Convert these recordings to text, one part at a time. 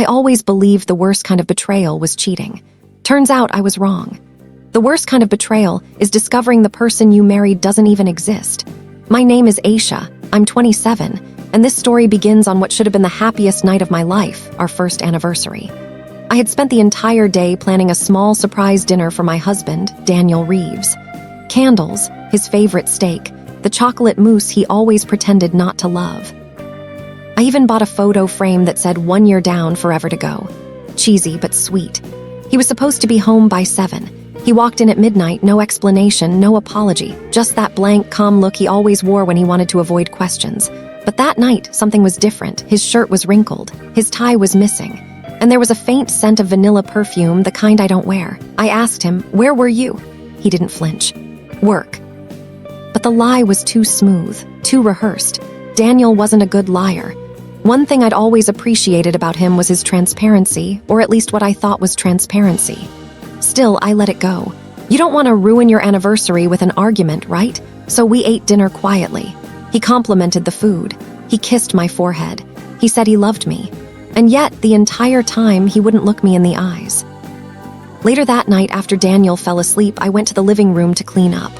I always believed the worst kind of betrayal was cheating. Turns out I was wrong. The worst kind of betrayal is discovering the person you married doesn't even exist. My name is Aisha, I'm 27, and this story begins on what should have been the happiest night of my life, our first anniversary. I had spent the entire day planning a small surprise dinner for my husband, Daniel Reeves. Candles, his favorite steak, the chocolate mousse he always pretended not to love. I even bought a photo frame that said 1 year down, forever to go. Cheesy but sweet. He was supposed to be home by 7. He walked in at midnight, no explanation, no apology, just that blank, calm look he always wore when he wanted to avoid questions. But that night, something was different. His shirt was wrinkled, his tie was missing, and there was a faint scent of vanilla perfume, the kind I don't wear. I asked him, "Where were you?" He didn't flinch. "Work." But the lie was too smooth, too rehearsed. Daniel wasn't a good liar. One thing I'd always appreciated about him was his transparency, or at least what I thought was transparency. Still, I let it go. You don't want to ruin your anniversary with an argument, right? So we ate dinner quietly. He complimented the food. He kissed my forehead. He said he loved me. And yet, the entire time, he wouldn't look me in the eyes. Later that night, after Daniel fell asleep, I went to the living room to clean up.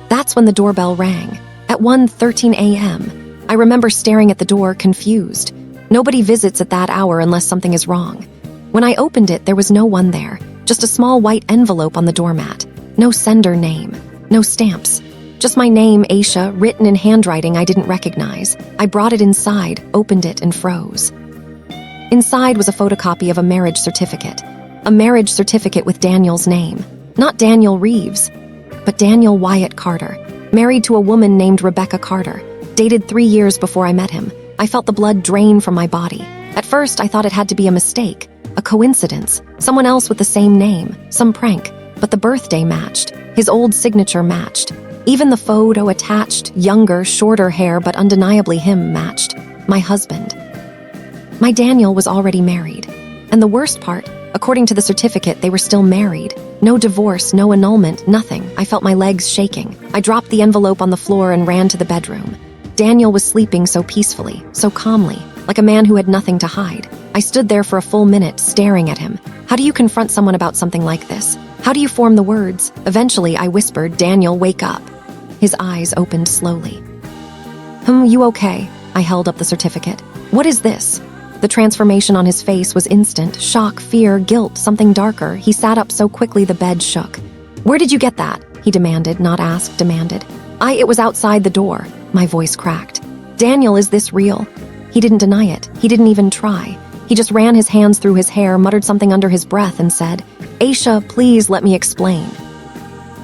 That's when the doorbell rang. At 1:13 a.m., I remember staring at the door, confused. Nobody visits at that hour unless something is wrong. When I opened it, there was no one there. Just a small white envelope on the doormat. No sender name. No stamps. Just my name, Aisha, written in handwriting I didn't recognize. I brought it inside, opened it, and froze. Inside was a photocopy of a marriage certificate. A marriage certificate with Daniel's name. Not Daniel Reeves, but Daniel Wyatt Carter. Married to a woman named Rebecca Carter. Dated 3 years before I met him. I felt the blood drain from my body. At first, I thought it had to be a mistake, a coincidence, someone else with the same name, some prank. But the birthday matched. His old signature matched. Even the photo attached, younger, shorter hair, but undeniably him, matched. My husband. My Daniel was already married. And the worst part, according to the certificate, they were still married. No divorce, no annulment, nothing. I felt my legs shaking. I dropped the envelope on the floor and ran to the bedroom. Daniel was sleeping so peacefully, so calmly, like a man who had nothing to hide. I stood there for a full minute, staring at him. How do you confront someone about something like this? How do you form the words? Eventually, I whispered, "Daniel, wake up." His eyes opened slowly. You okay?" I held up the certificate. "What is this?" The transformation on his face was instant. Shock, fear, guilt, something darker. He sat up so quickly the bed shook. "Where did you get that?" he demanded, not asked, demanded. It was outside the door." My voice cracked. "Daniel, is this real?" He didn't deny it. He didn't even try. He just ran his hands through his hair, muttered something under his breath, and said, "Aisha, please let me explain."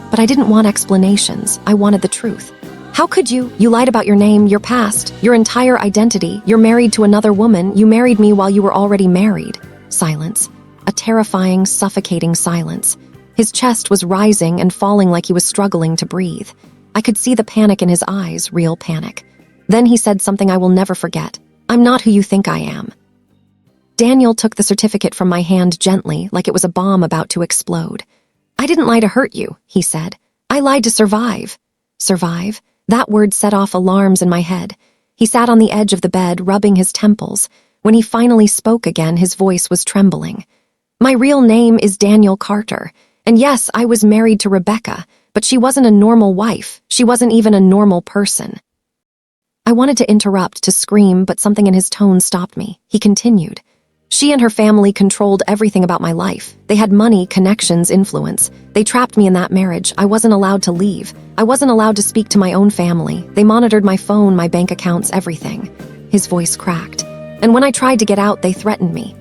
But I didn't want explanations. I wanted the truth. "How could you? You lied about your name, your past, your entire identity. You're married to another woman. You married me while you were already married." Silence. A terrifying, suffocating silence. His chest was rising and falling like he was struggling to breathe. I could see the panic in his eyes, real panic. Then he said something I will never forget. "I'm not who you think I am." Daniel took the certificate from my hand gently, like it was a bomb about to explode. "I didn't lie to hurt you," he said. "I lied to survive." Survive? That word set off alarms in my head. He sat on the edge of the bed, rubbing his temples. When he finally spoke again, his voice was trembling. "My real name is Daniel Carter. And yes, I was married to Rebecca, but she wasn't a normal wife. She wasn't even a normal person." I wanted to interrupt, to scream, but something in his tone stopped me. He continued. "She and her family controlled everything about my life. They had money, connections, influence. They trapped me in that marriage. I wasn't allowed to leave. I wasn't allowed to speak to my own family. They monitored my phone, my bank accounts, everything." His voice cracked. "And when I tried to get out, they threatened me."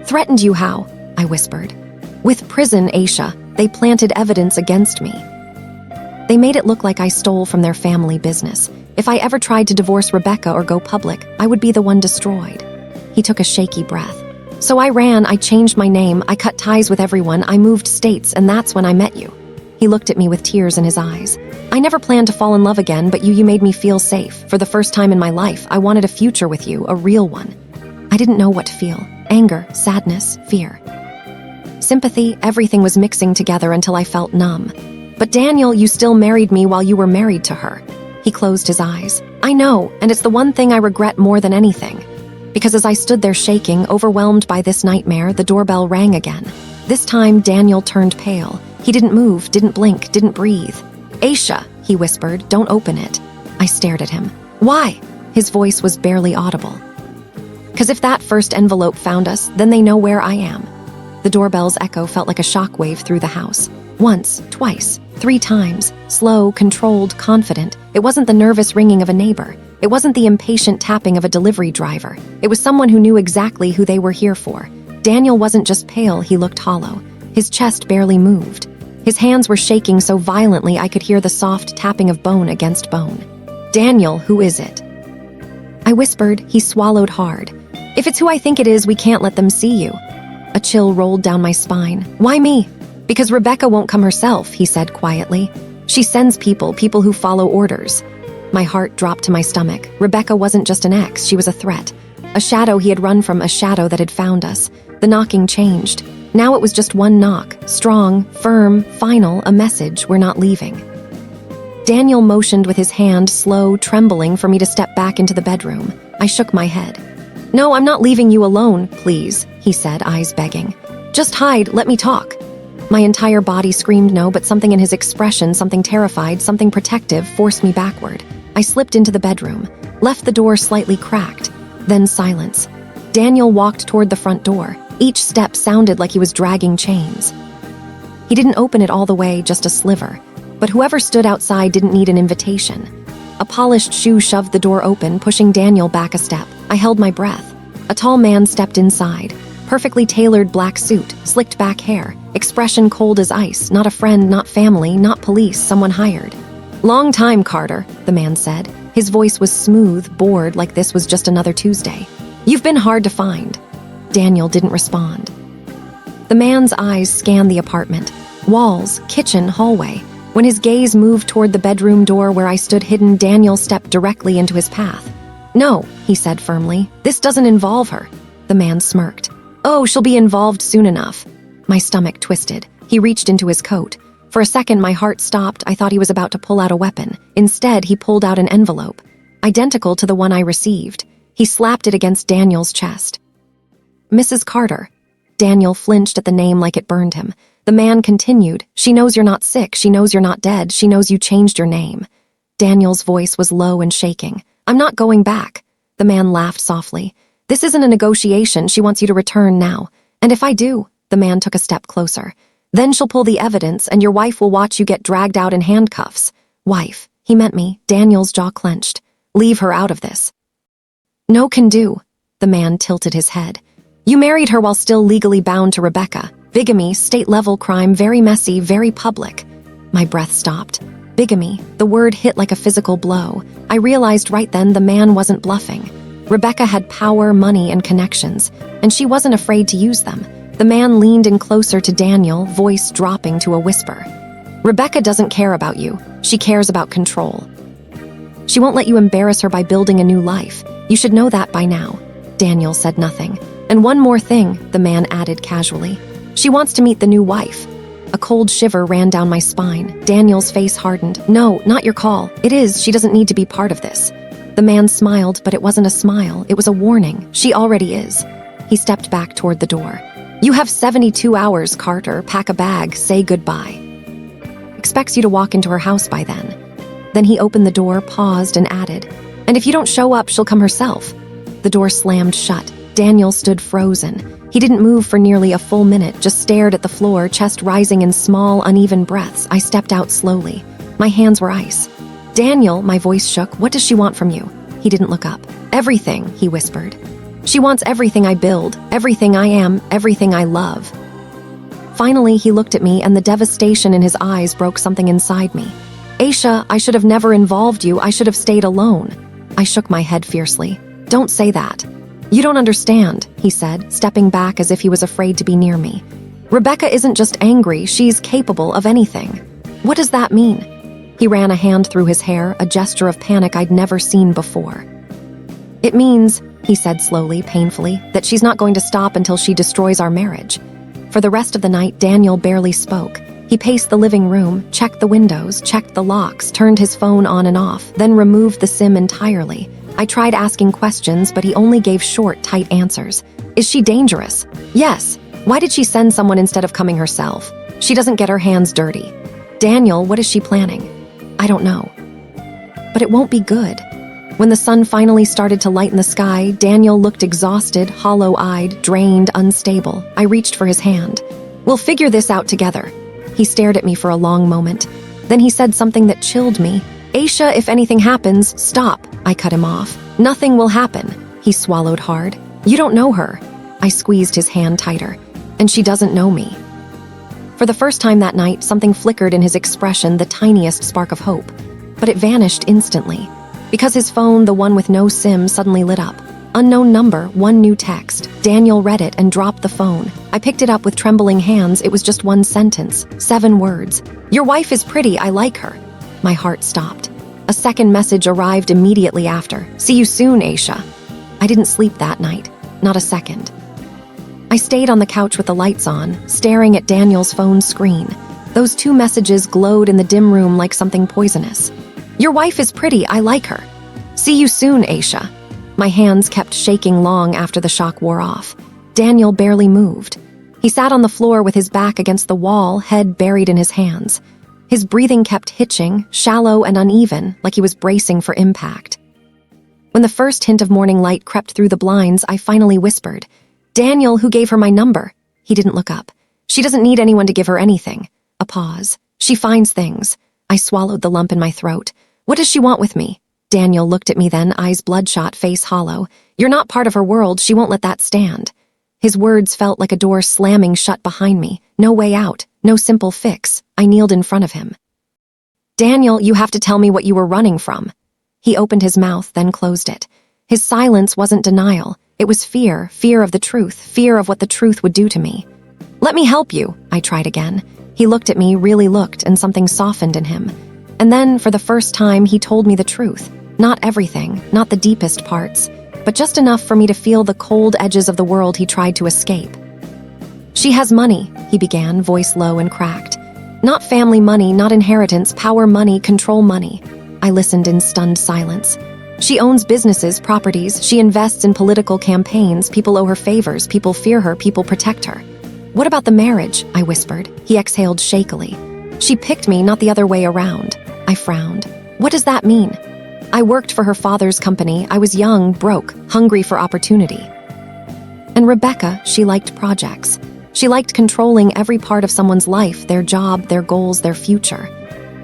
"Threatened you how?" I whispered. "With prison, Aisha. They planted evidence against me. They made it look like I stole from their family business. If I ever tried to divorce Rebecca or go public, I would be the one destroyed." He took a shaky breath. "So I ran, I changed my name, I cut ties with everyone, I moved states, and that's when I met you." He looked at me with tears in his eyes. "I never planned to fall in love again, but you made me feel safe. For the first time in my life, I wanted a future with you, a real one." I didn't know what to feel. Anger, sadness, fear. Sympathy, everything was mixing together until I felt numb. "But Daniel, you still married me while you were married to her." He closed his eyes. "I know, and it's the one thing I regret more than anything." Because as I stood there shaking, overwhelmed by this nightmare, the doorbell rang again. This time, Daniel turned pale. He didn't move, didn't blink, didn't breathe. "Aisha," he whispered, "don't open it." I stared at him. "Why?" His voice was barely audible. "'Cause if that first envelope found us, then they know where I am." The doorbell's echo felt like a shockwave through the house. Once, twice, 3 times, slow, controlled, confident. It wasn't the nervous ringing of a neighbor. It wasn't the impatient tapping of a delivery driver. It was someone who knew exactly who they were here for. Daniel wasn't just pale, he looked hollow. His chest barely moved. His hands were shaking so violently I could hear the soft tapping of bone against bone. "Daniel, who is it?" I whispered. He swallowed hard. "If it's who I think it is, we can't let them see you." A chill rolled down my spine. "Why me?" "Because Rebecca won't come herself," he said quietly. "She sends people who follow orders." My heart dropped to my stomach. Rebecca wasn't just an ex, she was a threat. A shadow he had run from, a shadow that had found us. The knocking changed. Now it was just one knock, strong, firm, final, a message, "We're not leaving." Daniel motioned with his hand, slow, trembling, for me to step back into the bedroom. I shook my head. "No, I'm not leaving you alone, please," he said, eyes begging. "Just hide, let me talk." My entire body screamed no, but something in his expression, something terrified, something protective, forced me backward. I slipped into the bedroom, left the door slightly cracked, then silence. Daniel walked toward the front door. Each step sounded like he was dragging chains. He didn't open it all the way, just a sliver. But whoever stood outside didn't need an invitation. A polished shoe shoved the door open, pushing Daniel back a step. I held my breath. A tall man stepped inside. Perfectly tailored black suit, slicked back hair, expression cold as ice, not a friend, not family, not police, someone hired. "Long time, Carter," the man said. His voice was smooth, bored, like this was just another Tuesday. "You've been hard to find." Daniel didn't respond. The man's eyes scanned the apartment. Walls, kitchen, hallway. When his gaze moved toward the bedroom door where I stood hidden, Daniel stepped directly into his path. "No," he said firmly. "This doesn't involve her." The man smirked. "Oh, she'll be involved soon enough." My stomach twisted. He reached into his coat. For a second, my heart stopped. I thought he was about to pull out a weapon. Instead, he pulled out an envelope, identical to the one I received. He slapped it against Daniel's chest. "Mrs. Carter." Daniel flinched at the name like it burned him. The man continued, "She knows you're not sick. She knows you're not dead. She knows you changed your name." Daniel's voice was low and shaking. "I'm not going back." The man laughed softly. "This isn't a negotiation. She wants you to return now. And if I do," the man took a step closer, "then she'll pull the evidence and your wife will watch you get dragged out in handcuffs." Wife. He meant me. Daniel's jaw clenched. "Leave her out of this." "No can do." The man tilted his head. "You married her while still legally bound to Rebecca. Bigamy, state-level crime, very messy, very public." My breath stopped. Bigamy. The word hit like a physical blow. I realized right then the man wasn't bluffing. Rebecca had power, money, and connections, and she wasn't afraid to use them. The man leaned in closer to Daniel, voice dropping to a whisper. "Rebecca doesn't care about you. She cares about control. She won't let you embarrass her by building a new life. You should know that by now." Daniel said nothing. "And one more thing," the man added casually. "She wants to meet the new wife." A cold shiver ran down my spine. Daniel's face hardened. "No, not your call. It is. She doesn't need to be part of this." The man smiled, but it wasn't a smile. It was a warning. "She already is." He stepped back toward the door. "You have 72 hours, Carter. Pack a bag. Say goodbye. Expects you to walk into her house by then." Then he opened the door, paused, and added, "And if you don't show up, she'll come herself." The door slammed shut. Daniel stood frozen. He didn't move for nearly a full minute, just stared at the floor, chest rising in small, uneven breaths. I stepped out slowly. My hands were ice. "Daniel," my voice shook, "what does she want from you?" He didn't look up. "Everything," he whispered. "She wants everything I build, everything I am, everything I love." Finally, he looked at me, and the devastation in his eyes broke something inside me. "Aisha, I should have never involved you. I should have stayed alone." I shook my head fiercely. "Don't say that." "You don't understand," he said, stepping back as if he was afraid to be near me. "Rebecca isn't just angry, she's capable of anything." "What does that mean?" He ran a hand through his hair, a gesture of panic I'd never seen before. "It means," he said slowly, painfully, "that she's not going to stop until she destroys our marriage." For the rest of the night, Daniel barely spoke. He paced the living room, checked the windows, checked the locks, turned his phone on and off, then removed the SIM entirely. I tried asking questions, but he only gave short, tight answers. Is she dangerous? Yes. Why did she send someone instead of coming herself? She doesn't get her hands dirty. Daniel, what is she planning? I don't know. But it won't be good. When the sun finally started to lighten the sky, Daniel looked exhausted, hollow-eyed, drained, unstable. I reached for his hand. We'll figure this out together. He stared at me for a long moment. Then he said something that chilled me. Aisha, if anything happens, stop. I cut him off. Nothing will happen. He swallowed hard. You don't know her. I squeezed his hand tighter. And she doesn't know me. For the first time that night, something flickered in his expression, the tiniest spark of hope. But it vanished instantly. Because his phone, the one with no SIM, suddenly lit up. Unknown number, one new text. Daniel read it and dropped the phone. I picked it up with trembling hands. It was just one sentence, 7 words. Your wife is pretty, I like her. My heart stopped. A second message arrived immediately after. See you soon, Aisha. I didn't sleep that night. Not a second. I stayed on the couch with the lights on, staring at Daniel's phone screen. Those 2 messages glowed in the dim room like something poisonous. Your wife is pretty, I like her. See you soon, Aisha. My hands kept shaking long after the shock wore off. Daniel barely moved. He sat on the floor with his back against the wall, head buried in his hands. His breathing kept hitching, shallow and uneven, like he was bracing for impact. When the first hint of morning light crept through the blinds, I finally whispered, Daniel, who gave her my number? He didn't look up. She doesn't need anyone to give her anything. A pause. She finds things. I swallowed the lump in my throat. What does she want with me? Daniel looked at me then, eyes bloodshot, face hollow. You're not part of her world. She won't let that stand. His words felt like a door slamming shut behind me. No way out. No simple fix. I kneeled in front of him. Daniel, you have to tell me what you were running from. He opened his mouth, then closed it. His silence wasn't denial. It was fear, fear of the truth, fear of what the truth would do to me. Let me help you, I tried again. He looked at me, really looked, and something softened in him. And then, for the first time, he told me the truth. Not everything, not the deepest parts, but just enough for me to feel the cold edges of the world he tried to escape. She has money, he began, voice low and cracked. Not family money, not inheritance, power money, control money. I listened in stunned silence. She owns businesses, properties, she invests in political campaigns, people owe her favors, people fear her, people protect her. What about the marriage? I whispered. He exhaled shakily. She picked me, not the other way around. I frowned. What does that mean? I worked for her father's company. I was young, broke, hungry for opportunity. And Rebecca, she liked projects. She liked controlling every part of someone's life, their job, their goals, their future.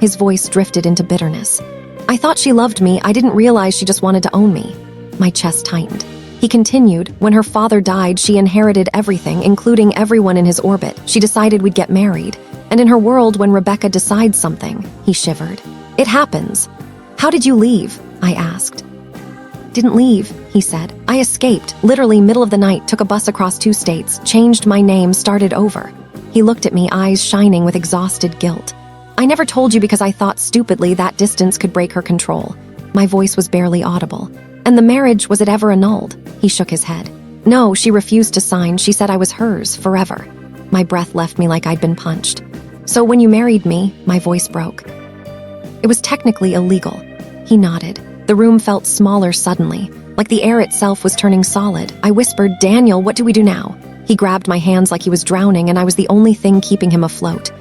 His voice drifted into bitterness. I thought she loved me. I didn't realize she just wanted to own me. My chest tightened. He continued, when her father died, she inherited everything, including everyone in his orbit. She decided we'd get married. And in her world, when Rebecca decides something, he shivered. It happens. How did you leave? I asked. Didn't leave, he said. I escaped, literally middle of the night, took a bus across 2 states, changed my name, started over. He looked at me, eyes shining with exhausted guilt. I never told you because I thought stupidly that distance could break her control. My voice was barely audible. And the marriage, was it ever annulled? He shook his head. No, she refused to sign. She said I was hers, forever. My breath left me like I'd been punched. So when you married me, my voice broke. It was technically illegal. He nodded. The room felt smaller suddenly, like the air itself was turning solid. I whispered, Daniel, what do we do now? He grabbed my hands like he was drowning, and I was the only thing keeping him afloat.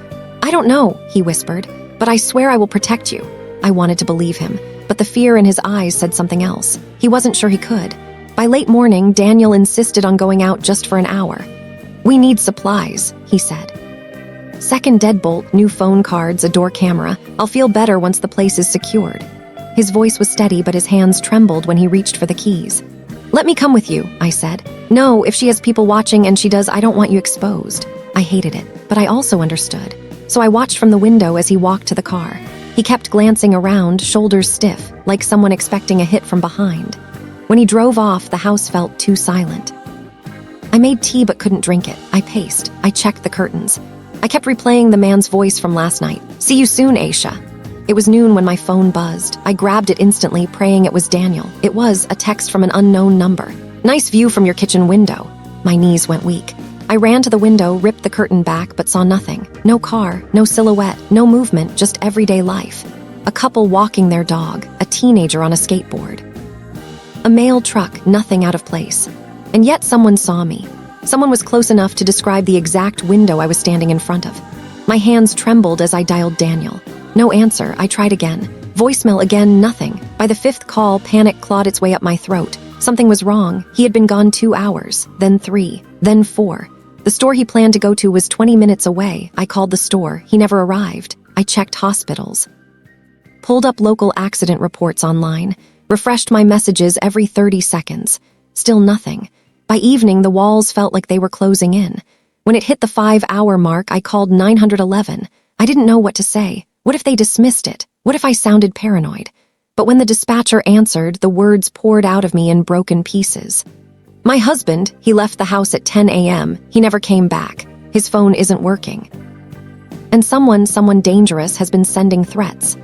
I don't know, he whispered, but I swear I will protect you. I wanted to believe him, but the fear in his eyes said something else. He wasn't sure he could. By late morning, Daniel insisted on going out just for an hour. We need supplies, he said. Second deadbolt, new phone cards, a door camera. I'll feel better once the place is secured. His voice was steady, but his hands trembled when he reached for the keys. Let me come with you, I said. No, if she has people watching and she does, I don't want you exposed. I hated it, but I also understood. So I watched from the window as he walked to the car. He kept glancing around, shoulders stiff, like someone expecting a hit from behind. When he drove off, the house felt too silent. I made tea but couldn't drink it. I paced. I checked the curtains. I kept replaying the man's voice from last night. See you soon, Aisha. It was noon when my phone buzzed. I grabbed it instantly, praying it was Daniel. It was a text from an unknown number. Nice view from your kitchen window. My knees went weak. I ran to the window, ripped the curtain back, but saw nothing. No car, no silhouette, no movement, just everyday life. A couple walking their dog, a teenager on a skateboard. A mail truck, nothing out of place. And yet someone saw me. Someone was close enough to describe the exact window I was standing in front of. My hands trembled as I dialed Daniel. No answer. I tried again. Voicemail again, nothing. By the fifth call, panic clawed its way up my throat. Something was wrong. He had been gone 2 hours, then 3, then 4. The store he planned to go to was 20 minutes away. I called the store. He never arrived. I checked hospitals. Pulled up local accident reports online. Refreshed my messages every 30 seconds. Still nothing. By evening, the walls felt like they were closing in. When it hit the 5-hour mark, I called 911. I didn't know what to say. What if they dismissed it? What if I sounded paranoid? But when the dispatcher answered, the words poured out of me in broken pieces. My husband, he left the house at 10 a.m. He never came back. His phone isn't working. And someone dangerous has been sending threats.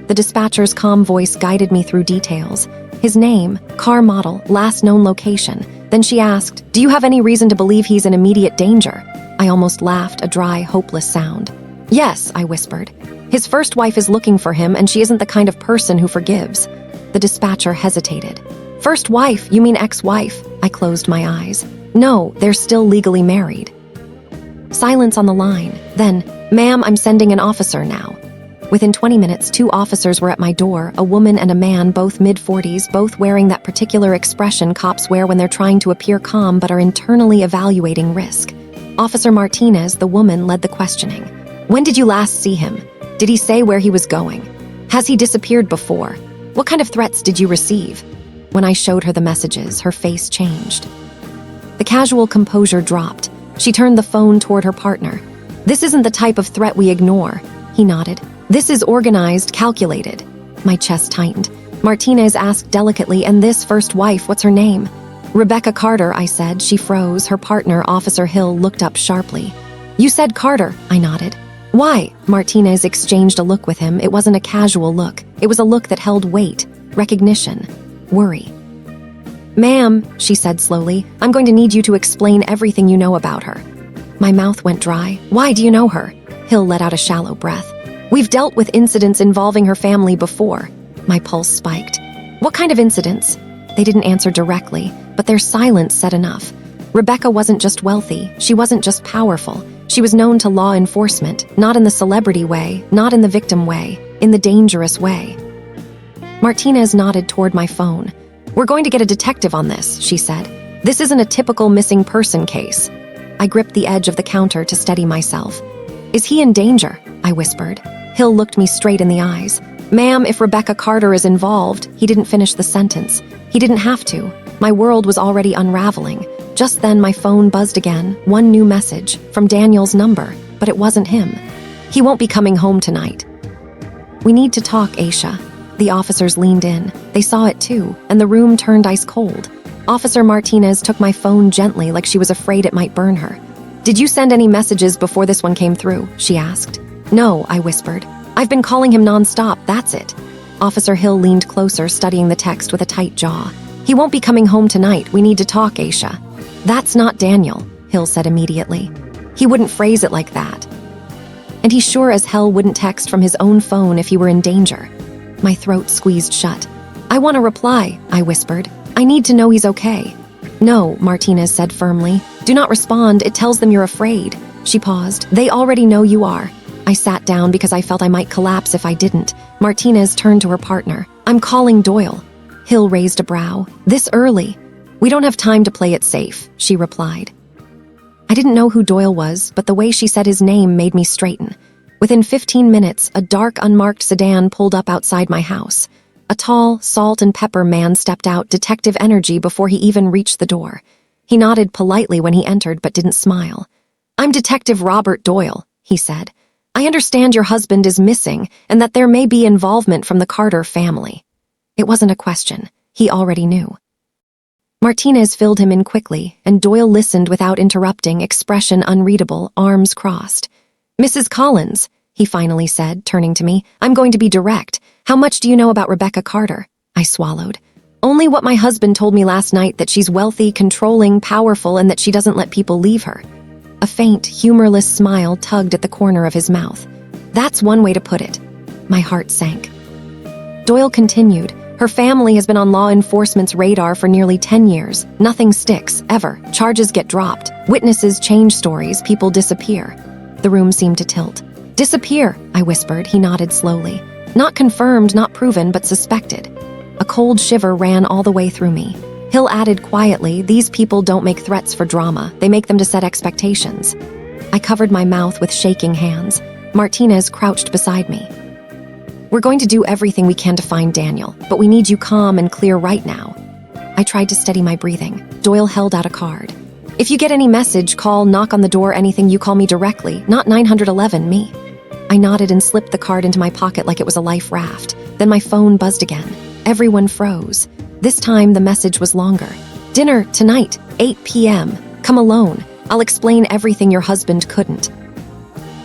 The dispatcher's calm voice guided me through details. His name, car model, last known location. Then she asked, "Do you have any reason to believe he's in immediate danger?" I almost laughed, a dry, hopeless sound. "Yes," I whispered. "His first wife is looking for him, and she isn't the kind of person who forgives." The dispatcher hesitated. "First wife? You mean ex-wife?" I closed my eyes. "No, they're still legally married." Silence on the line. Then, "Ma'am, I'm sending an officer now." Within 20 minutes, 2 officers were at my door, a woman and a man, both mid-40s, both wearing that particular expression cops wear when they're trying to appear calm but are internally evaluating risk. Officer Martinez, the woman, led the questioning. "When did you last see him? Did he say where he was going? Has he disappeared before? What kind of threats did you receive?" When I showed her the messages, her face changed. The casual composure dropped. She turned the phone toward her partner. "This isn't the type of threat we ignore." He nodded. "This is organized, calculated." My chest tightened. Martinez asked delicately, "And this first wife, what's her name?" "Rebecca Carter," I said. She froze. Her partner, Officer Hill, looked up sharply. "You said Carter," I nodded. "Why?" Martinez exchanged a look with him. It wasn't a casual look. It was a look that held weight, recognition, worry. "Ma'am," she said slowly, "I'm going to need you to explain everything you know about her." My mouth went dry. "Why do you know her?" Hill let out a shallow breath. "We've dealt with incidents involving her family before." My pulse spiked. "What kind of incidents?" They didn't answer directly, but their silence said enough. Rebecca wasn't just wealthy. She wasn't just powerful. She was known to law enforcement, not in the celebrity way, not in the victim way, in the dangerous way. Martinez nodded toward my phone. "We're going to get a detective on this," she said. "This isn't a typical missing person case." I gripped the edge of the counter to steady myself. "Is he in danger?" I whispered. Hill looked me straight in the eyes. "Ma'am, if Rebecca Carter is involved..." He didn't finish the sentence. He didn't have to. My world was already unraveling. Just then, my phone buzzed again, one new message, from Daniel's number, but it wasn't him. "He won't be coming home tonight." "We need to talk, Aisha." The officers leaned in. They saw it too, and the room turned ice cold. Officer Martinez took my phone gently, like she was afraid it might burn her. "Did you send any messages before this one came through?" she asked. "No," I whispered. "I've been calling him nonstop, that's it." Officer Hill leaned closer, studying the text with a tight jaw. "He won't be coming home tonight. We need to talk, Aisha." "That's not Daniel," Hill said immediately. "He wouldn't phrase it like that. And he sure as hell wouldn't text from his own phone if he were in danger." My throat squeezed shut. "I want a reply," I whispered. "I need to know he's okay." "No," Martinez said firmly. "Do not respond. It tells them you're afraid." She paused. "They already know you are." I sat down because I felt I might collapse if I didn't. Martinez turned to her partner. "I'm calling Doyle." Hill raised a brow. "This early?" "We don't have time to play it safe," she replied. I didn't know who Doyle was, but the way she said his name made me straighten. Within 15 minutes, a dark, unmarked sedan pulled up outside my house. A tall, salt and pepper man stepped out, detective energy, before he even reached the door. He nodded politely when he entered, but didn't smile. "I'm Detective Robert Doyle," he said. "I understand your husband is missing and that there may be involvement from the Carter family." It wasn't a question. He already knew. Martinez filled him in quickly, and Doyle listened without interrupting, expression unreadable, arms crossed. "Mrs. Collins," he finally said, turning to me, "I'm going to be direct. How much do you know about Rebecca Carter?" I swallowed. "Only what my husband told me last night, that she's wealthy, controlling, powerful, and that she doesn't let people leave her." A faint, humorless smile tugged at the corner of his mouth. "That's one way to put it." My heart sank. Doyle continued, Her family has been on law enforcement's radar for nearly 10 years. Nothing sticks, ever. Charges get dropped. Witnesses change stories. People disappear. The room seemed to tilt. Disappear, I whispered. He nodded slowly. Not confirmed, not proven, but suspected. A cold shiver ran all the way through me. Hill added quietly, these people don't make threats for drama. They make them to set expectations. I covered my mouth with shaking hands. Martinez crouched beside me. We're going to do everything we can to find Daniel, but we need you calm and clear right now. I tried to steady my breathing. Doyle held out a card. If you get any message, call, knock on the door, anything, you call me directly, not 911, me. I nodded and slipped the card into my pocket like it was a life raft. Then my phone buzzed again. Everyone froze. This time, the message was longer. Dinner, tonight, 8 p.m. Come alone. I'll explain everything your husband couldn't.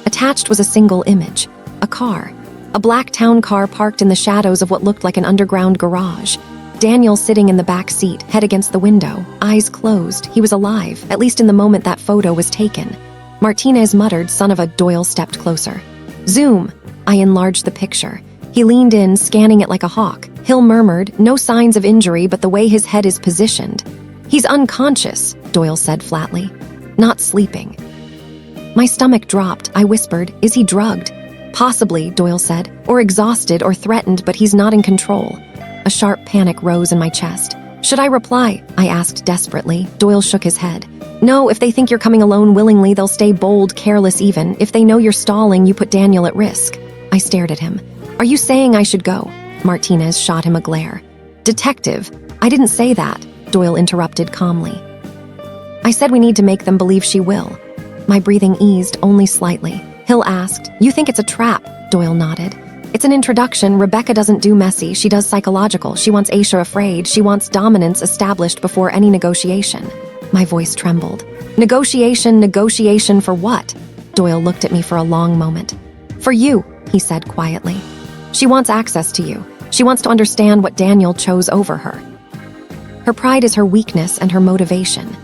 Attached was a single image. A car. A black town car parked in the shadows of what looked like an underground garage. Daniel sitting in the back seat, head against the window, eyes closed. He was alive, at least in the moment that photo was taken. Martinez muttered, son of a. Doyle stepped closer. Zoom. I enlarged the picture. He leaned in, scanning it like a hawk. Hill murmured, no signs of injury, but the way his head is positioned. He's unconscious, Doyle said flatly. Not sleeping. My stomach dropped. I whispered, is he drugged? Possibly, Doyle said, or exhausted or threatened, but he's not in control. A sharp panic rose in my chest. Should I reply? I asked desperately. Doyle shook his head. No, if they think you're coming alone willingly, they'll stay bold, careless even. If they know you're stalling, you put Daniel at risk. I stared at him. Are you saying I should go? Martinez shot him a glare. Detective, I didn't say that, Doyle interrupted calmly. I said we need to make them believe she will. My breathing eased only slightly. Hill asked, you think it's a trap? Doyle nodded. It's an introduction. Rebecca doesn't do messy. She does psychological. She wants Aisha afraid. She wants dominance established before any negotiation. My voice trembled. Negotiation for what? Doyle looked at me for a long moment. For you, he said quietly. She wants access to you. She wants to understand what Daniel chose over her. Her pride is her weakness and her motivation.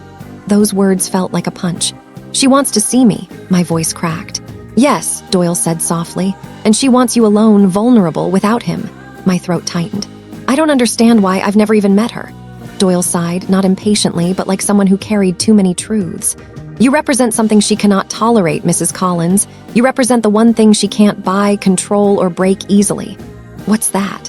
Those words felt like a punch. She wants to see me, my voice cracked. Yes, Doyle said softly, and she wants you alone, vulnerable, without him. My throat tightened. I don't understand why. I've never even met her. Doyle sighed, not impatiently, but like someone who carried too many truths. You represent something she cannot tolerate, Mrs. Collins. You represent the one thing she can't buy, control, or break easily. What's that?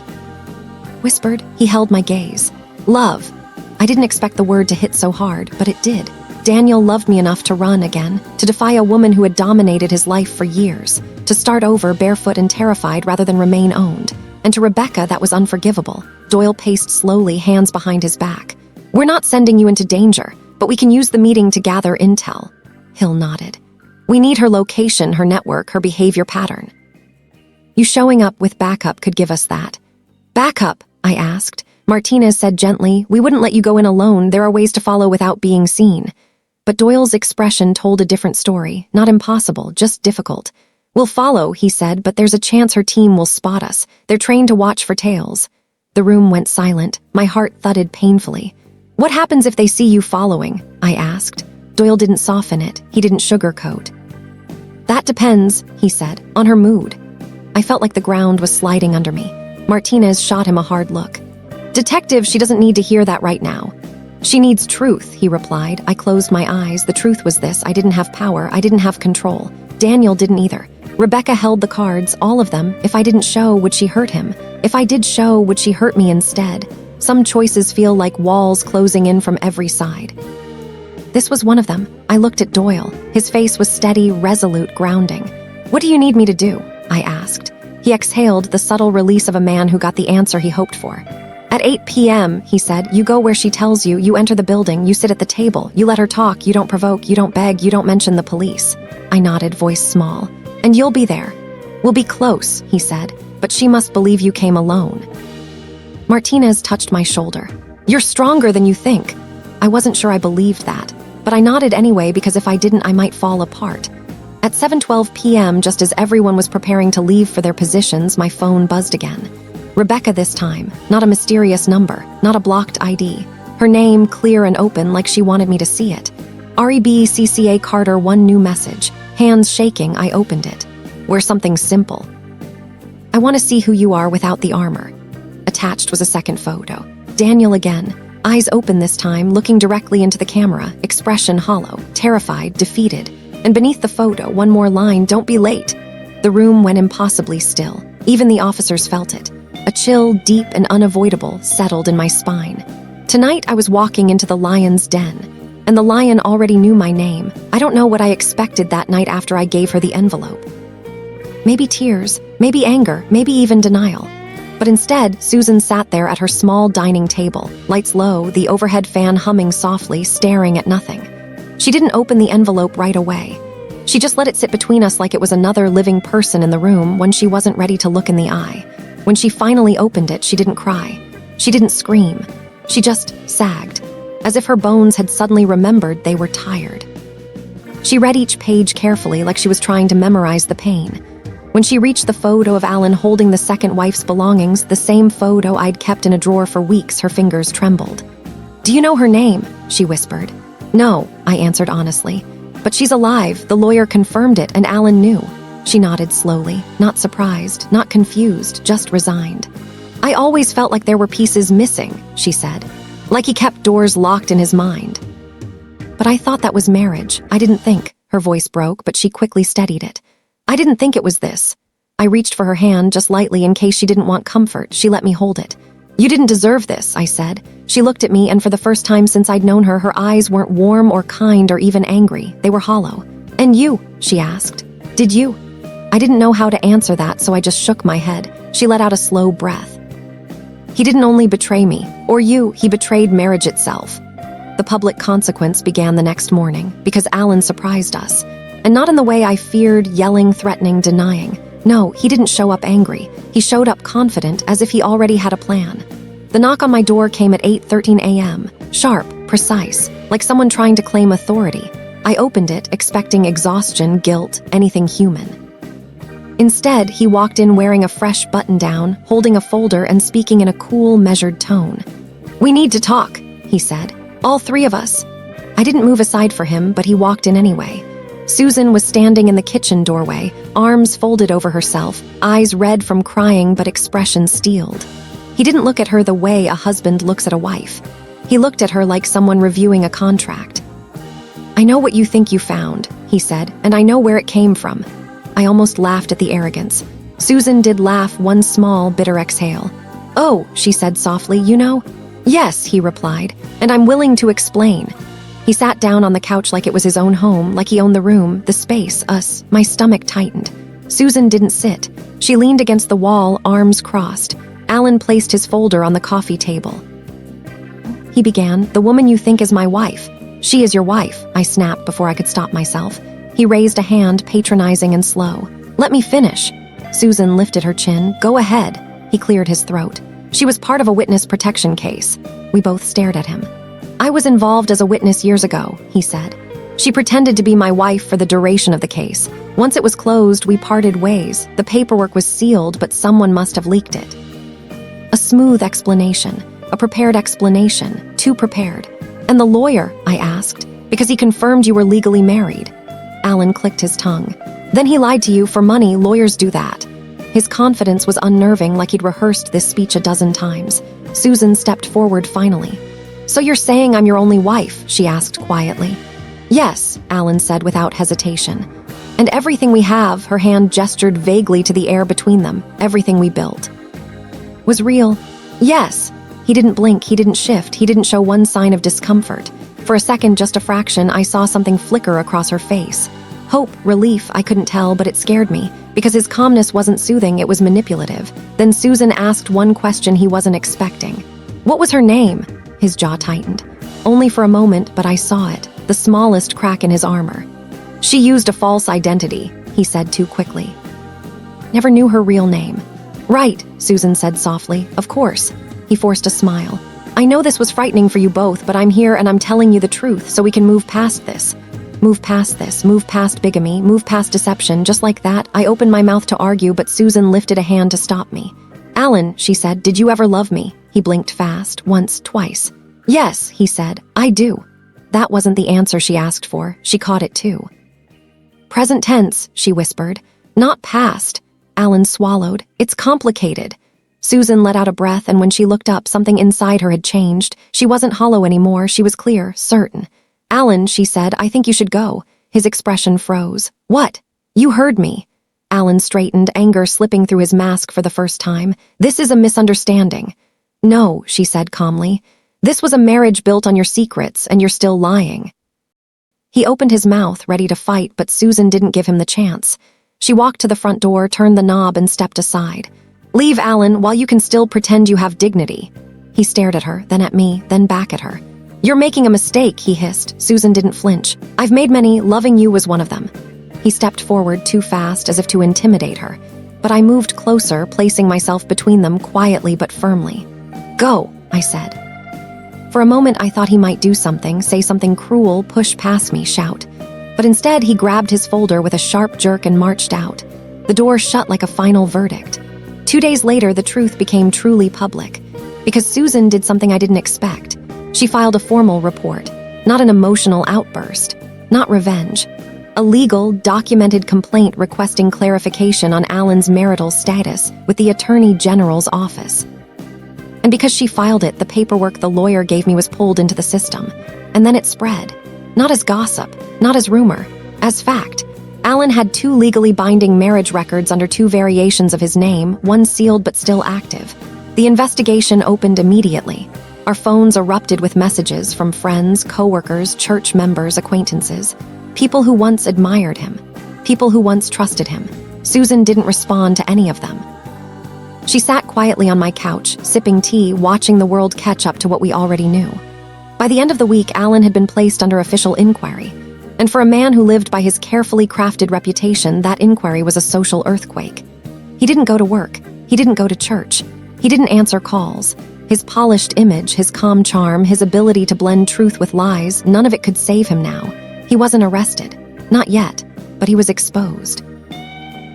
Whispered. He held my gaze. Love. I didn't expect the word to hit so hard, but it did. Daniel loved me enough to run again, to defy a woman who had dominated his life for years, to start over barefoot and terrified rather than remain owned. And to Rebecca, that was unforgivable. Doyle paced slowly, hands behind his back. We're not sending you into danger, but we can use the meeting to gather intel. Hill nodded. We need her location, her network, her behavior pattern. You showing up with backup could give us that. Backup? I asked. Martinez said gently, we wouldn't let you go in alone. There are ways to follow without being seen. But Doyle's expression told a different story. Not impossible, just difficult. We'll follow, he said, but there's a chance her team will spot us. They're trained to watch for tails. The room went silent. My heart thudded painfully. What happens if they see you following? I asked. Doyle didn't soften it. He didn't sugarcoat. That depends, he said, on her mood. I felt like the ground was sliding under me. Martinez shot him a hard look. Detective, she doesn't need to hear that right now. She needs truth, he replied. I closed my eyes. The truth was this. I didn't have power. I didn't have control. Daniel didn't either. Rebecca held the cards, all of them. If I didn't show, would she hurt him? If I did show, would she hurt me instead? Some choices feel like walls closing in from every side. This was one of them. I looked at Doyle. His face was steady, resolute, grounding. What do you need me to do? I asked. He exhaled, the subtle release of a man who got the answer he hoped for. At 8 p.m., he said, you go where she tells you, you enter the building, you sit at the table, you let her talk, you don't provoke, you don't beg, you don't mention the police. I nodded, voice small. And you'll be there. We'll be close, he said, but she must believe you came alone. Martinez touched my shoulder. You're stronger than you think. I wasn't sure I believed that, but I nodded anyway because if I didn't, I might fall apart. At 7:12 p.m., just as everyone was preparing to leave for their positions, my phone buzzed again. Rebecca this time, not a mysterious number, not a blocked ID. Her name clear and open like she wanted me to see it. REB Carter, one new message. Hands shaking, I opened it. Where's something simple? I want to see who you are without the armor. Attached was a second photo. Daniel again. Eyes open this time, looking directly into the camera, expression hollow, terrified, defeated. And beneath the photo, one more line, "Don't be late." The room went impossibly still. Even the officers felt it. A chill, deep and unavoidable, settled in my spine. Tonight I was walking into the lion's den, and the lion already knew my name. I don't know what I expected that night after I gave her the envelope. Maybe tears, maybe anger, maybe even denial. But instead, Susan sat there at her small dining table, lights low, the overhead fan humming softly, staring at nothing. She didn't open the envelope right away. She just let it sit between us like it was another living person in the room when she wasn't ready to look in the eye. When she finally opened it, she didn't cry. She didn't scream. She just sagged, as if her bones had suddenly remembered they were tired. She read each page carefully, like she was trying to memorize the pain. When she reached the photo of Alan holding the second wife's belongings, the same photo I'd kept in a drawer for weeks, her fingers trembled. "Do you know her name?" she whispered. "No," I answered honestly. "But she's alive, the lawyer confirmed it, and Alan knew." She nodded slowly, not surprised, not confused, just resigned. "I always felt like there were pieces missing," she said. "Like he kept doors locked in his mind." "But I thought that was marriage. I didn't think." Her voice broke, but she quickly steadied it. "I didn't think it was this." I reached for her hand just lightly in case she didn't want comfort. She let me hold it. "You didn't deserve this," I said. She looked at me, and for the first time since I'd known her, her eyes weren't warm or kind or even angry. They were hollow. "And you?" she asked. "Did you?" I didn't know how to answer that, so I just shook my head. She let out a slow breath. "He didn't only betray me, or you, he betrayed marriage itself." The public consequence began the next morning, because Alan surprised us. And not in the way I feared, yelling, threatening, denying. No, he didn't show up angry. He showed up confident, as if he already had a plan. The knock on my door came at 8:13 a.m., sharp, precise, like someone trying to claim authority. I opened it, expecting exhaustion, guilt, anything human. Instead, he walked in wearing a fresh button-down, holding a folder and speaking in a cool, measured tone. "We need to talk," he said. "All three of us." I didn't move aside for him, but he walked in anyway. Susan was standing in the kitchen doorway, arms folded over herself, eyes red from crying but expression steeled. He didn't look at her the way a husband looks at a wife. He looked at her like someone reviewing a contract. "I know what you think you found," he said, "and I know where it came from." I almost laughed at the arrogance. Susan did laugh, one small, bitter exhale. "Oh," she said softly, "you know?" "Yes," he replied, "and I'm willing to explain." He sat down on the couch like it was his own home, like he owned the room, the space, us. My stomach tightened. Susan didn't sit. She leaned against the wall, arms crossed. Alan placed his folder on the coffee table. He began, "The woman you think is my wife. She is your wife," I snapped before I could stop myself. He raised a hand, patronizing and slow. "Let me finish." Susan lifted her chin. "Go ahead." He cleared his throat. "She was part of a witness protection case." We both stared at him. "I was involved as a witness years ago," he said. "She pretended to be my wife for the duration of the case. Once it was closed, we parted ways. The paperwork was sealed, but someone must have leaked it." A smooth explanation, a prepared explanation, too prepared. "And the lawyer?" I asked. "Because he confirmed you were legally married." Alan clicked his tongue. "Then he lied to you for money. Lawyers do that." His confidence was unnerving, like he'd rehearsed this speech a dozen times. Susan stepped forward finally. "So you're saying I'm your only wife?" she asked quietly. "Yes," Alan said without hesitation. "And everything we have," her hand gestured vaguely to the air between them, "everything we built." "Was real?" "Yes." He didn't blink, he didn't shift, he didn't show one sign of discomfort. For a second, just a fraction, I saw something flicker across her face. Hope, relief, I couldn't tell, but it scared me, because his calmness wasn't soothing, it was manipulative. Then Susan asked one question he wasn't expecting. "What was her name?" His jaw tightened. Only for a moment, but I saw it, the smallest crack in his armor. "She used a false identity," he said too quickly. "Never knew her real name." "Right," Susan said softly. "Of course." He forced a smile. "I know this was frightening for you both, but I'm here and I'm telling you the truth so we can move past this. Move past this, move past bigamy, move past deception." Just like that, I opened my mouth to argue, but Susan lifted a hand to stop me. "Alan," she said, "did you ever love me?" He blinked fast, once, twice. "Yes," he said, "I do." That wasn't the answer she asked for. She caught it too. "Present tense," she whispered. "Not past." Alan swallowed. "It's complicated." Susan let out a breath, and when she looked up, something inside her had changed. She wasn't hollow anymore. She was clear, certain. "Alan," she said, "I think you should go." His expression froze. "What?" "You heard me." Alan straightened, anger slipping through his mask for the first time. "This is a misunderstanding." "No," she said calmly. "This was a marriage built on your secrets, and you're still lying." He opened his mouth, ready to fight, but Susan didn't give him the chance. She walked to the front door, turned the knob, and stepped aside. "Leave, Alan, while you can still pretend you have dignity." He stared at her, then at me, then back at her. "You're making a mistake," he hissed. Susan didn't flinch. "I've made many. Loving you was one of them." He stepped forward too fast, as if to intimidate her. But I moved closer, placing myself between them quietly but firmly. "Go," I said. For a moment, I thought he might do something, say something cruel, push past me, shout. But instead, he grabbed his folder with a sharp jerk and marched out. The door shut like a final verdict. 2 days later, the truth became truly public. Because Susan did something I didn't expect. She filed a formal report, not an emotional outburst, not revenge. A legal, documented complaint requesting clarification on Alan's marital status with the Attorney General's office. And because she filed it, the paperwork the lawyer gave me was pulled into the system. And then it spread. Not as gossip, not as rumor, as fact. Alan had 2 legally binding marriage records under 2 variations of his name, one sealed but still active. The investigation opened immediately. Our phones erupted with messages from friends, coworkers, church members, acquaintances. People who once admired him. People who once trusted him. Susan didn't respond to any of them. She sat quietly on my couch, sipping tea, watching the world catch up to what we already knew. By the end of the week, Alan had been placed under official inquiry. And for a man who lived by his carefully crafted reputation, that inquiry was a social earthquake. He didn't go to work. He didn't go to church. He didn't answer calls. His polished image, his calm charm, his ability to blend truth with lies, none of it could save him now. He wasn't arrested. Not yet. But he was exposed.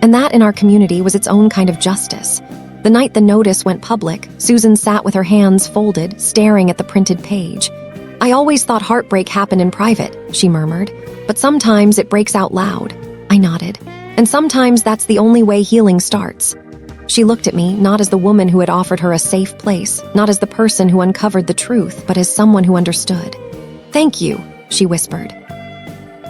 And that, in our community, was its own kind of justice. The night the notice went public, Susan sat with her hands folded, staring at the printed page. "I always thought heartbreak happened in private," she murmured. "But sometimes it breaks out loud." I nodded. "And sometimes that's the only way healing starts." She looked at me, not as the woman who had offered her a safe place, not as the person who uncovered the truth, but as someone who understood. "Thank you," she whispered.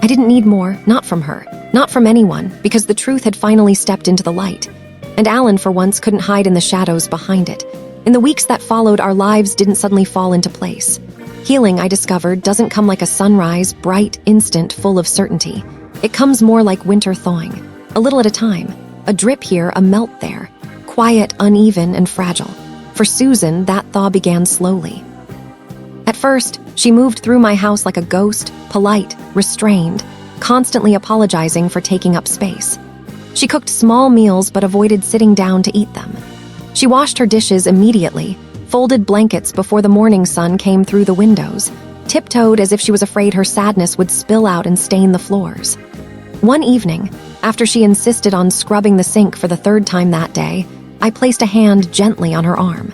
I didn't need more, not from her, not from anyone, because the truth had finally stepped into the light. And Alan, for once, couldn't hide in the shadows behind it. In the weeks that followed, our lives didn't suddenly fall into place. Healing, I discovered, doesn't come like a sunrise, bright, instant, full of certainty. It comes more like winter thawing, a little at a time. A drip here, a melt there. Quiet, uneven, and fragile. For Susan, that thaw began slowly. At first, she moved through my house like a ghost, polite, restrained, constantly apologizing for taking up space. She cooked small meals but avoided sitting down to eat them. She washed her dishes immediately, folded blankets before the morning sun came through the windows, tiptoed as if she was afraid her sadness would spill out and stain the floors. One evening, after she insisted on scrubbing the sink for the 3rd time that day, I placed a hand gently on her arm.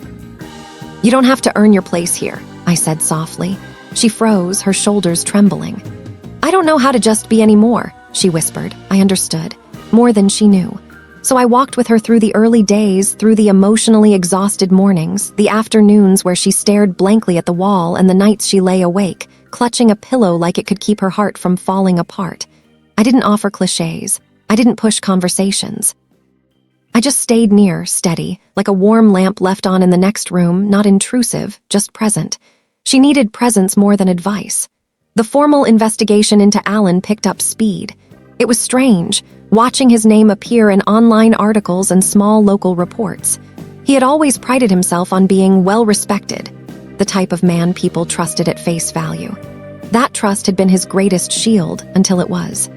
"You don't have to earn your place here," I said softly. She froze, her shoulders trembling. "I don't know how to just be anymore," she whispered. I understood. More than she knew. So I walked with her through the early days, through the emotionally exhausted mornings, the afternoons where she stared blankly at the wall, and the nights she lay awake, clutching a pillow like it could keep her heart from falling apart. I didn't offer cliches. I didn't push conversations. I just stayed near, steady, like a warm lamp left on in the next room, not intrusive, just present. She needed presence more than advice. The formal investigation into Alan picked up speed. It was strange, watching his name appear in online articles and small local reports. He had always prided himself on being well-respected, the type of man people trusted at face value. That trust had been his greatest shield until it was.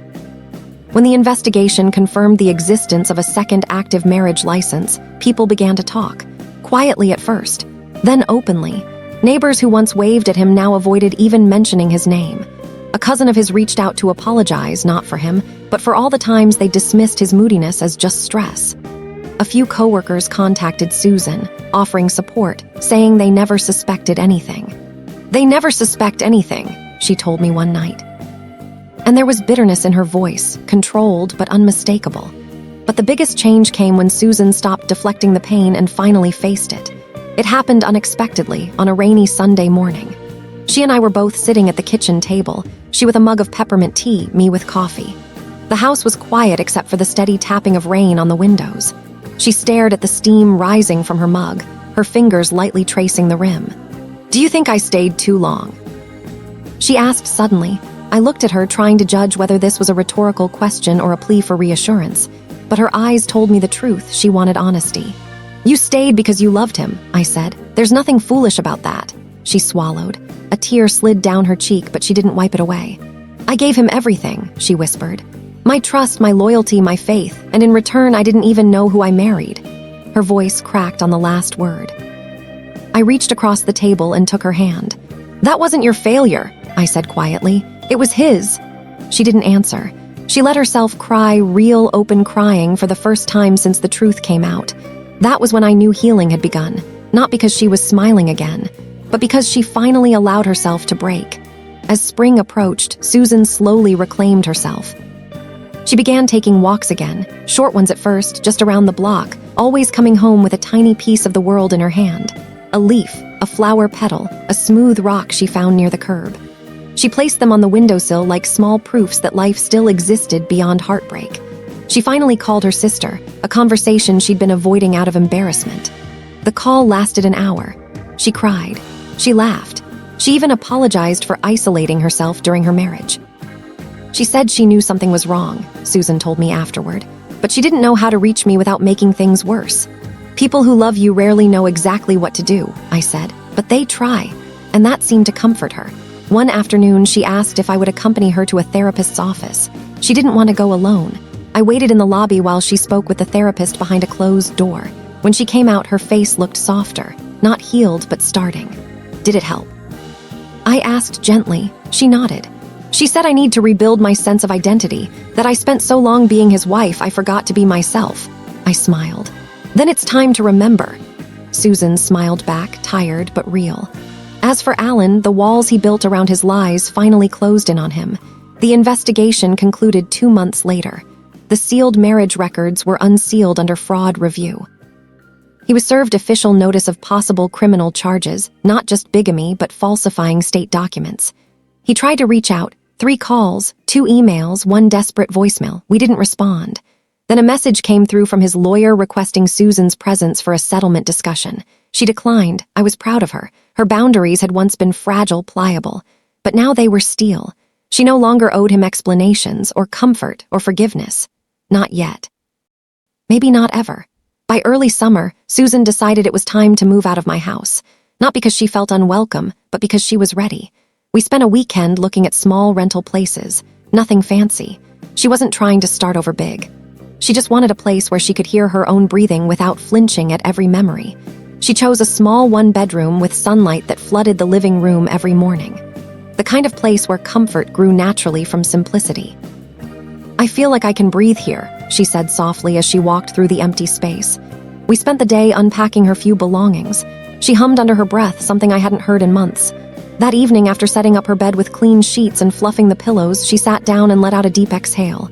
When the investigation confirmed the existence of a second active marriage license, people began to talk, quietly at first, then openly. Neighbors who once waved at him now avoided even mentioning his name. A cousin of his reached out to apologize, not for him, but for all the times they dismissed his moodiness as just stress. A few coworkers contacted Susan, offering support, saying they never suspected anything. "They never suspect anything," she told me one night. And there was bitterness in her voice, controlled but unmistakable. But the biggest change came when Susan stopped deflecting the pain and finally faced it. It happened unexpectedly on a rainy Sunday morning. She and I were both sitting at the kitchen table, she with a mug of peppermint tea, me with coffee. The house was quiet except for the steady tapping of rain on the windows. She stared at the steam rising from her mug, her fingers lightly tracing the rim. "Do you think I stayed too long?" she asked suddenly. I looked at her, trying to judge whether this was a rhetorical question or a plea for reassurance, but her eyes told me the truth. She wanted honesty. "You stayed because you loved him," I said. "There's nothing foolish about that." She swallowed. A tear slid down her cheek, but she didn't wipe it away. "I gave him everything," she whispered. "My trust, my loyalty, my faith, and in return I didn't even know who I married." Her voice cracked on the last word. I reached across the table and took her hand. "That wasn't your failure," I said quietly. "It was his." She didn't answer. She let herself cry, real open crying, for the first time since the truth came out. That was when I knew healing had begun, not because she was smiling again, but because she finally allowed herself to break. As spring approached, Susan slowly reclaimed herself. She began taking walks again, short ones at first, just around the block, always coming home with a tiny piece of the world in her hand. A leaf, a flower petal, a smooth rock she found near the curb. She placed them on the windowsill like small proofs that life still existed beyond heartbreak. She finally called her sister, a conversation she'd been avoiding out of embarrassment. The call lasted an hour. She cried. She laughed. She even apologized for isolating herself during her marriage. She said she knew something was wrong, Susan told me afterward, but she didn't know how to reach me without making things worse. "People who love you rarely know exactly what to do," I said, "but they try," and that seemed to comfort her. One afternoon, she asked if I would accompany her to a therapist's office. She didn't want to go alone. I waited in the lobby while she spoke with the therapist behind a closed door. When she came out, her face looked softer, not healed, but starting. "Did it help?" I asked gently. She nodded. She said I need to rebuild my sense of identity, that I spent so long being his wife I forgot to be myself. I smiled. "Then it's time to remember." Susan smiled back, tired but real. As for Alan, the walls he built around his lies finally closed in on him. The investigation concluded 2 months later. The sealed marriage records were unsealed under fraud review. He was served official notice of possible criminal charges, not just bigamy, but falsifying state documents. He tried to reach out, 3 calls, 2 emails, 1 desperate voicemail. We didn't respond. Then a message came through from his lawyer requesting Susan's presence for a settlement discussion. She declined. I was proud of her. Her boundaries had once been fragile, pliable, but now they were steel. She no longer owed him explanations or comfort or forgiveness. Not yet. Maybe not ever. By early summer, Susan decided it was time to move out of my house. Not because she felt unwelcome, but because she was ready. We spent a weekend looking at small rental places. Nothing fancy. She wasn't trying to start over big. She just wanted a place where she could hear her own breathing without flinching at every memory. She chose a small 1-bedroom with sunlight that flooded the living room every morning. The kind of place where comfort grew naturally from simplicity. "I feel like I can breathe here," she said softly as she walked through the empty space. We spent the day unpacking her few belongings. She hummed under her breath, something I hadn't heard in months. That evening, after setting up her bed with clean sheets and fluffing the pillows, she sat down and let out a deep exhale.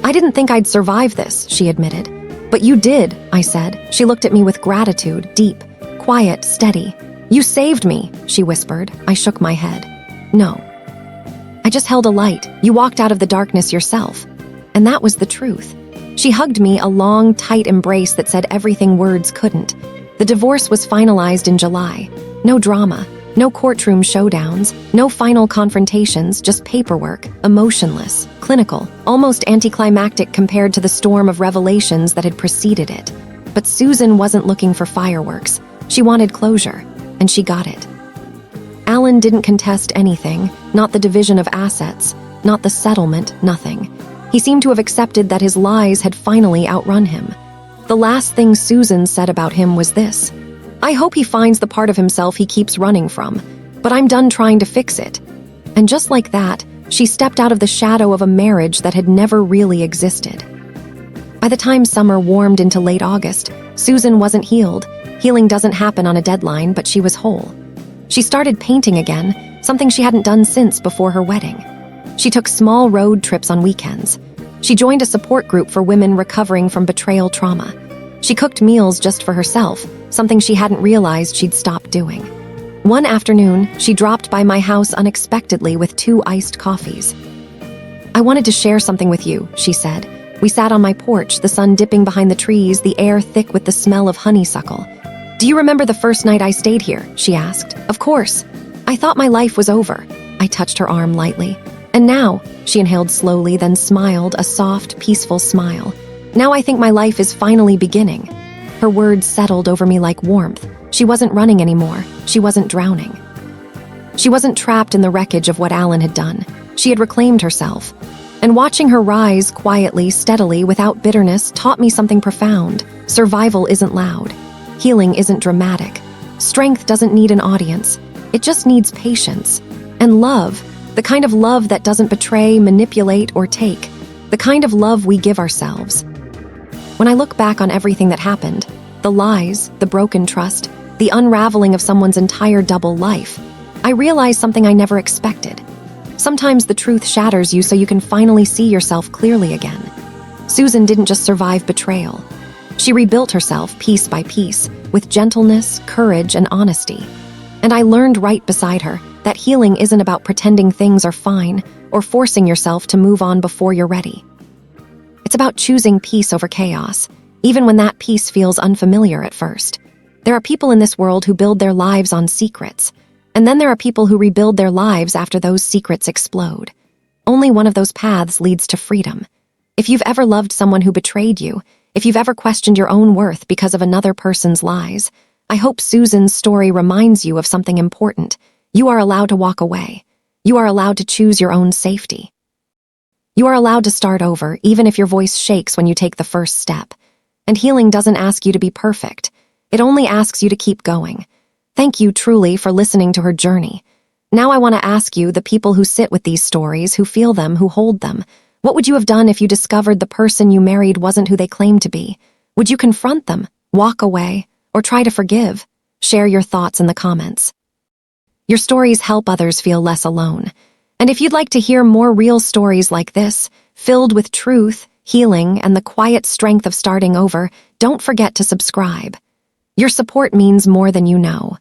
"I didn't think I'd survive this," she admitted. "But you did," I said. She looked at me with gratitude, deep, quiet, steady. "You saved me," she whispered. I shook my head. "No. I just held a light. You walked out of the darkness yourself." And that was the truth. She hugged me, a long, tight embrace that said everything words couldn't. The divorce was finalized in July. No drama, no courtroom showdowns, no final confrontations, just paperwork, emotionless, clinical, almost anticlimactic compared to the storm of revelations that had preceded it. But Susan wasn't looking for fireworks. She wanted closure, and she got it. Alan didn't contest anything, not the division of assets, not the settlement, nothing. He seemed to have accepted that his lies had finally outrun him. The last thing Susan said about him was this: "I hope he finds the part of himself he keeps running from, but I'm done trying to fix it." And just like that, she stepped out of the shadow of a marriage that had never really existed. By the time summer warmed into late August, Susan wasn't healed. Healing doesn't happen on a deadline, but she was whole. She started painting again, something she hadn't done since before her wedding. She took small road trips on weekends. She joined a support group for women recovering from betrayal trauma. She cooked meals just for herself, something she hadn't realized she'd stopped doing. One afternoon, she dropped by my house unexpectedly with 2 iced coffees. "I wanted to share something with you," she said. We sat on my porch, the sun dipping behind the trees, the air thick with the smell of honeysuckle. "Do you remember the first night I stayed here?" she asked. "Of course. I thought my life was over." I touched her arm lightly. "And now," she inhaled slowly, then smiled, a soft, peaceful smile. "Now I think my life is finally beginning." Her words settled over me like warmth. She wasn't running anymore. She wasn't drowning. She wasn't trapped in the wreckage of what Alan had done. She had reclaimed herself. And watching her rise quietly, steadily, without bitterness, taught me something profound. Survival isn't loud. Healing isn't dramatic. Strength doesn't need an audience. It just needs patience. And love, the kind of love that doesn't betray, manipulate, or take. The kind of love we give ourselves. When I look back on everything that happened, the lies, the broken trust, the unraveling of someone's entire double life, I realize something I never expected. Sometimes the truth shatters you so you can finally see yourself clearly again. Susan didn't just survive betrayal. She rebuilt herself piece by piece, with gentleness, courage, and honesty. And I learned right beside her that healing isn't about pretending things are fine or forcing yourself to move on before you're ready. It's about choosing peace over chaos, even when that peace feels unfamiliar at first. There are people in this world who build their lives on secrets, and then there are people who rebuild their lives after those secrets explode. Only one of those paths leads to freedom. If you've ever loved someone who betrayed you, if you've ever questioned your own worth because of another person's lies, I hope Susan's story reminds you of something important. You are allowed to walk away. You are allowed to choose your own safety. You are allowed to start over, even if your voice shakes when you take the first step. And healing doesn't ask you to be perfect. It only asks you to keep going. Thank you truly for listening to her journey. Now I want to ask you, the people who sit with these stories, who feel them, who hold them, what would you have done if you discovered the person you married wasn't who they claimed to be? Would you confront them, walk away, or try to forgive? Share your thoughts in the comments. Your stories help others feel less alone. And if you'd like to hear more real stories like this, filled with truth, healing, and the quiet strength of starting over, don't forget to subscribe. Your support means more than you know.